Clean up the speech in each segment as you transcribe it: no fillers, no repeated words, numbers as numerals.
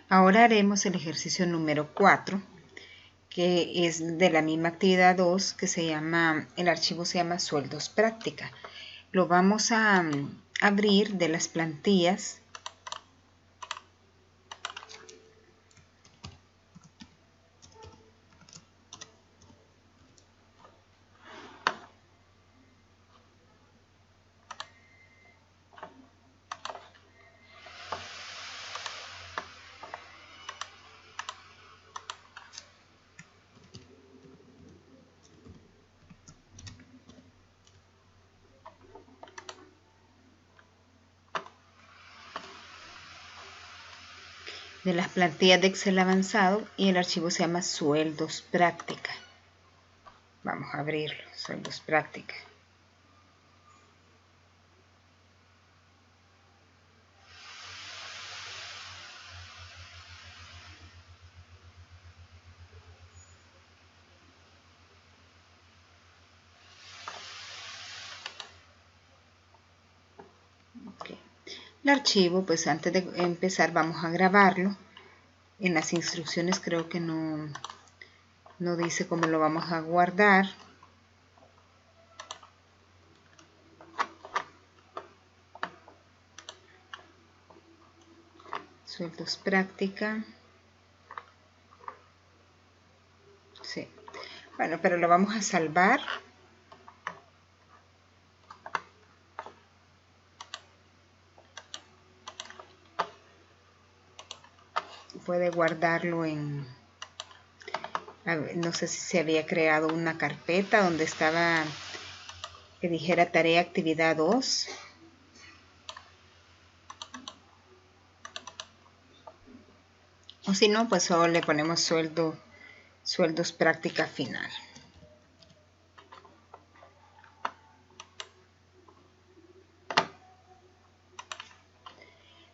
Ahora haremos el ejercicio número 4, que es de la misma actividad 2, que se llama, el archivo se llama sueldos práctica. Lo vamos a abrir de las plantillas. De las plantillas de Excel avanzado, y el archivo se llama sueldos práctica. Vamos a abrirlo, sueldos práctica. Okay. El archivo, pues antes de empezar vamos a grabarlo. En las instrucciones creo que no dice cómo lo vamos a guardar. Sueldos práctica. Sí. Bueno, pero lo vamos a salvar. Puede guardarlo en, no sé si se había creado una carpeta donde estaba, que dijera tarea actividad 2. O si no, pues solo le ponemos sueldos práctica final.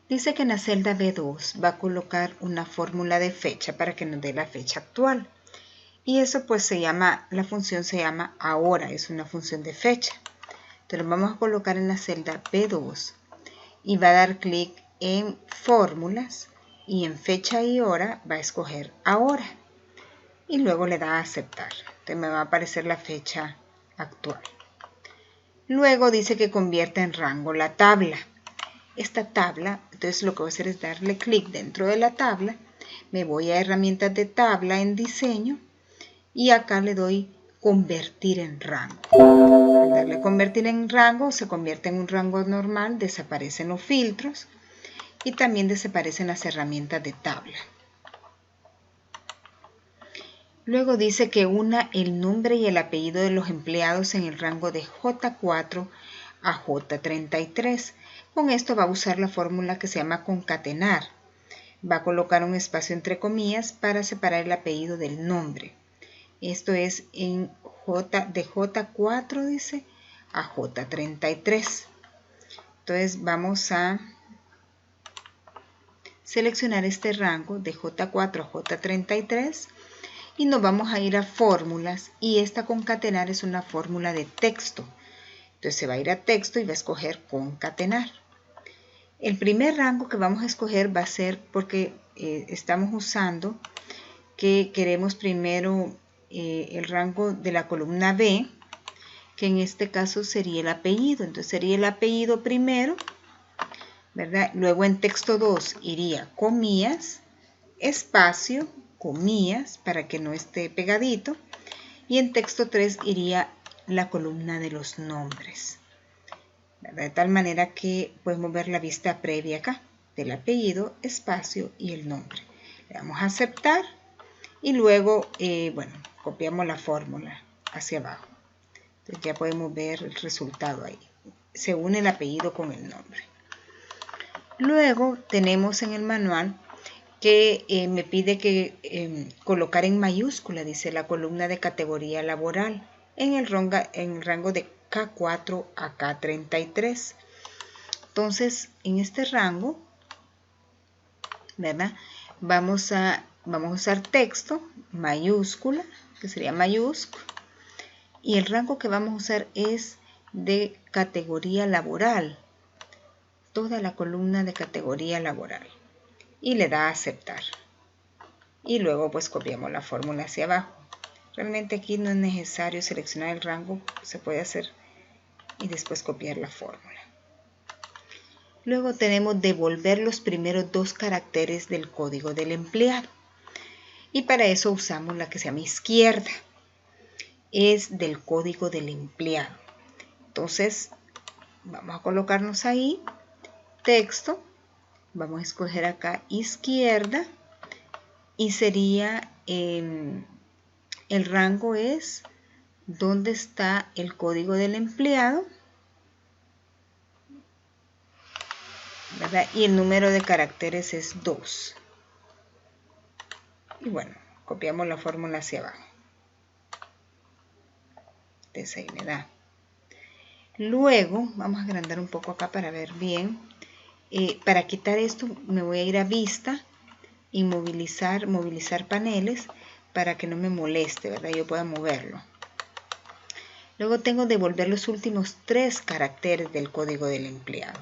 Dice que en la celda B2 va a colocar una fórmula de fecha para que nos dé la fecha actual. Y eso pues se llama, la función se llama ahora, es una función de fecha. Entonces lo vamos a colocar en la celda B2 y va a dar clic en fórmulas y en fecha y hora va a escoger ahora. Y luego le da a aceptar. Entonces me va a aparecer la fecha actual. Luego dice que convierte en rango la tabla. Esta tabla, entonces lo que voy a hacer es darle clic dentro de la tabla, me voy a herramientas de tabla en diseño y acá le doy convertir en rango. Al darle convertir en rango se convierte en un rango normal, desaparecen los filtros y también desaparecen las herramientas de tabla. Luego dice que una el nombre y el apellido de los empleados en el rango de J4 a J33. Con esto va a usar la fórmula que se llama concatenar. Va a colocar un espacio entre comillas para separar el apellido del nombre. Esto es en de J4, dice, a J33. Entonces vamos a seleccionar este rango de J4 a J33 y nos vamos a ir a fórmulas, y esta concatenar es una fórmula de texto. Entonces se va a ir a texto y va a escoger concatenar. El primer rango que vamos a escoger va a ser porque estamos usando que queremos primero el rango de la columna B, que en este caso sería el apellido. Entonces sería el apellido primero, ¿verdad? Luego en texto 2 iría comillas, espacio, comillas, para que no esté pegadito. Y en texto 3 iría la columna de los nombres, ¿verdad? De tal manera que podemos ver la vista previa acá, del apellido, espacio y el nombre. Le damos a aceptar y luego, bueno, copiamos la fórmula hacia abajo. Entonces ya podemos ver el resultado ahí. Se une el apellido con el nombre. Luego tenemos en el manual que me pide que colocar en mayúscula, dice, la columna de categoría laboral en el rango de K4 a K33. Entonces, en este rango, ¿verdad? Vamos a usar texto, mayúscula, que sería mayúscula, y el rango que vamos a usar es de categoría laboral, toda la columna de categoría laboral. y le da a aceptar. Y luego pues copiamos la fórmula hacia abajo. Realmente aquí no es necesario seleccionar el rango, se puede hacer y después copiar la fórmula. Luego tenemos devolver los primeros 2 caracteres del código del empleado. Y para eso usamos la que se llama izquierda. Es del código del empleado. Entonces, vamos a colocarnos ahí, texto, vamos a escoger acá izquierda y sería, el rango es ¿dónde está el código del empleado? ¿Verdad? Y el número de caracteres es 2. Y bueno, copiamos la fórmula hacia abajo. Entonces ahí me da. Luego, vamos a agrandar un poco acá para ver bien. Para quitar esto me voy a ir a vista y movilizar paneles para que no me moleste, ¿verdad? Yo pueda moverlo. Luego tengo devolver los últimos 3 caracteres del código del empleado.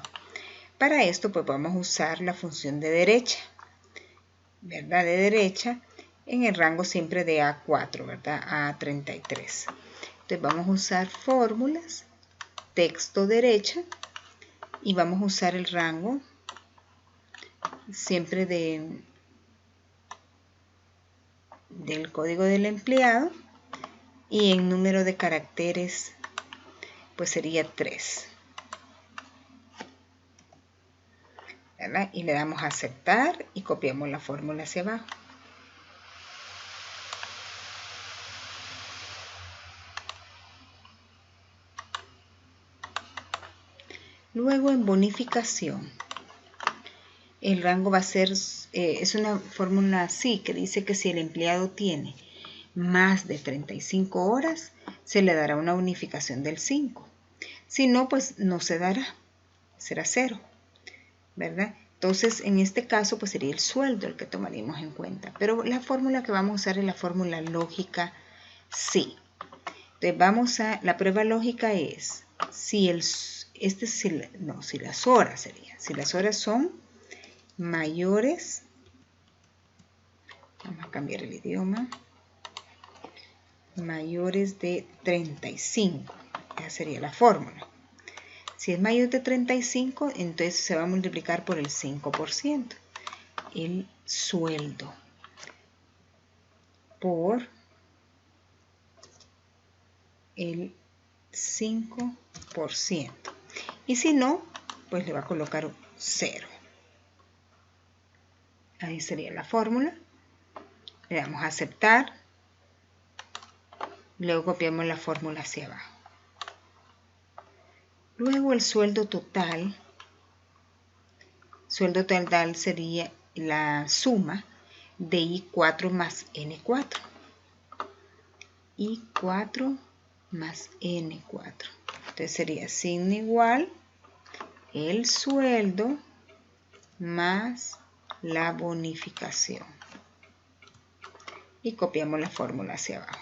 Para esto pues vamos a usar la función de derecha, ¿verdad? De derecha en el rango siempre de A4, ¿verdad? A33. Entonces vamos a usar fórmulas, texto derecha y vamos a usar el rango siempre del código del empleado y en número de caracteres pues sería 3. ¿Verdad? Y le damos a aceptar y copiamos la fórmula hacia abajo. Luego en bonificación, el rango va a ser, es una fórmula así que dice que si el empleado tiene más de 35 horas, se le dará una bonificación del 5. Si no, pues no se dará, será 0, ¿verdad? Entonces, en este caso, pues sería el sueldo el que tomaríamos en cuenta. Pero la fórmula que vamos a usar es la fórmula lógica sí. Entonces, vamos a, la prueba lógica es, si las horas sería, si las horas son mayores, vamos a cambiar el idioma, mayores de 35, esa sería la fórmula. Si es mayor de 35, entonces se va a multiplicar por el 5%, el sueldo, por el 5%. Y si no, pues le va a colocar 0. Ahí sería la fórmula. Le damos a aceptar. Luego copiamos la fórmula hacia abajo. Luego el sueldo total sería la suma de I4 más N4. I4 más N4. Entonces sería signo igual el sueldo más la bonificación. Y copiamos la fórmula hacia abajo.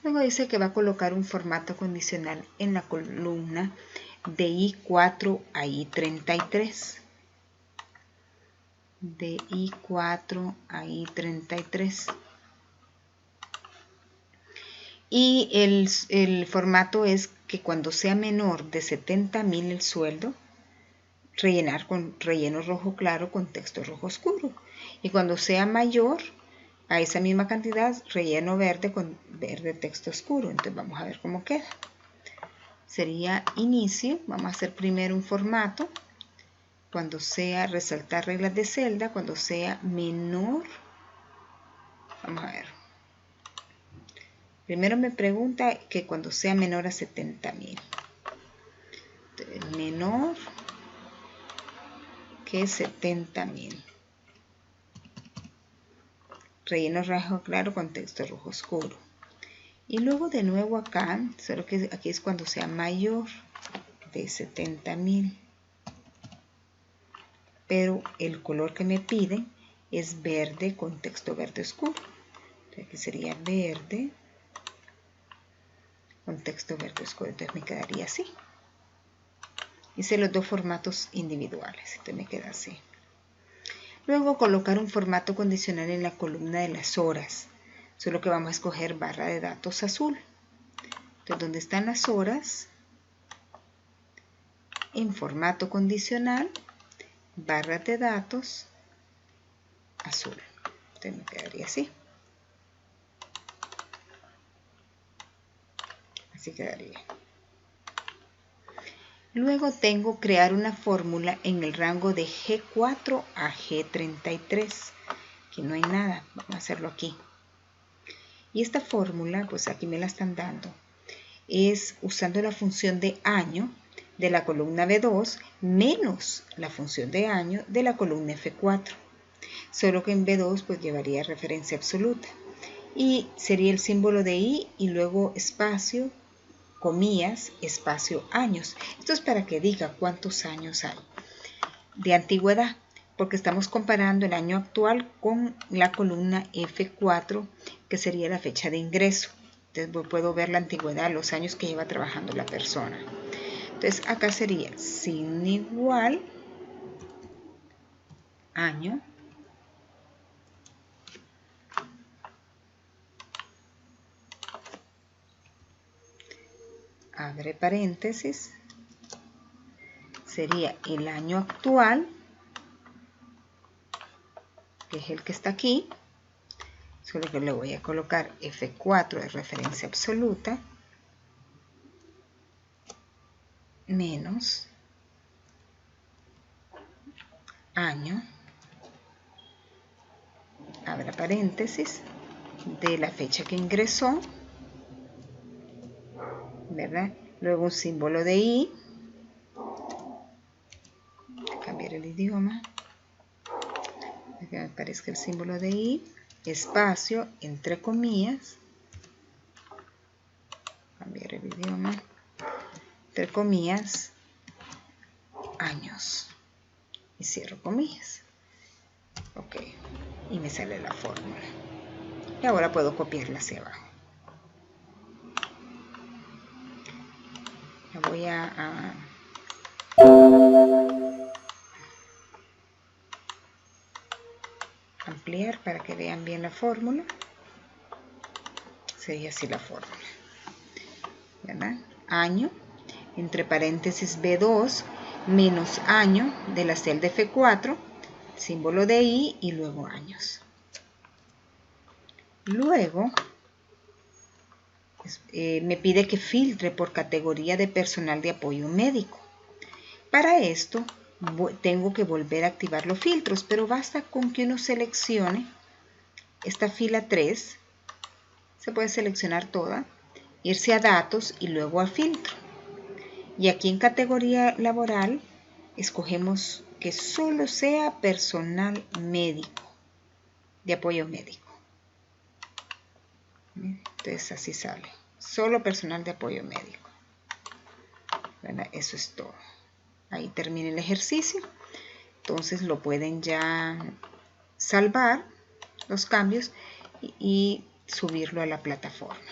Luego dice que va a colocar un formato condicional en la columna de I4 a I33. De I4 a I33. Y el formato es que cuando sea menor de 70.000 el sueldo, rellenar con relleno rojo claro con texto rojo oscuro. Y cuando sea mayor a esa misma cantidad, relleno verde con verde texto oscuro. Entonces vamos a ver cómo queda. Sería inicio, vamos a hacer primero un formato. Cuando sea resaltar reglas de celda, cuando sea menor, vamos a ver. Primero me pregunta que cuando sea menor a 70.000. Menor que 70.000. Relleno rojo claro con texto rojo oscuro. Y luego de nuevo acá, solo que aquí es cuando sea mayor de 70.000. Pero el color que me pide es verde con texto verde oscuro. Entonces aquí sería verde con texto verde oscuro. Entonces me quedaría así. Hice los dos formatos individuales. Entonces me queda así. Luego colocar un formato condicional en la columna de las horas. Solo que vamos a escoger barra de datos azul. Entonces, donde están las horas, en formato condicional, barra de datos azul. Entonces me quedaría así. Así quedaría. Luego tengo crear una fórmula en el rango de G4 a G33. Aquí no hay nada, vamos a hacerlo aquí. Y esta fórmula, pues aquí me la están dando, es usando la función de año de la columna B2 menos la función de año de la columna F4. Solo que en B2 pues llevaría referencia absoluta. Y sería el símbolo de I y luego espacio, comillas, espacio, años. Esto es para que diga cuántos años hay de antigüedad, porque estamos comparando el año actual con la columna F4, que sería la fecha de ingreso. Entonces puedo ver la antigüedad, los años que lleva trabajando la persona. Entonces acá sería sin igual año abre paréntesis, sería el año actual, que es el que está aquí, solo que le voy a colocar F4 de referencia absoluta, menos año, abra paréntesis, de la fecha que ingresó, ¿verdad? Luego un símbolo de I, cambiar el idioma, que me aparezca el símbolo de I, espacio, entre comillas, cambiar el idioma, entre comillas, años, y cierro comillas. Ok, y me sale la fórmula. Y ahora puedo copiarla hacia abajo. La voy a ampliar para que vean bien la fórmula. Sería así la fórmula, ¿verdad? Año, entre paréntesis B2, menos año de la celda F4, símbolo de I y luego años. Luego me pide que filtre por categoría de personal de apoyo médico. Para esto tengo que volver a activar los filtros, pero basta con que uno seleccione esta fila 3, se puede seleccionar toda, irse a datos y luego a filtro. Y aquí en categoría laboral escogemos que solo sea personal médico, de apoyo médico. Entonces así sale, solo personal de apoyo médico. ¿Verdad? Eso es todo. Ahí termina el ejercicio. Entonces lo pueden ya salvar, los cambios, y subirlo a la plataforma.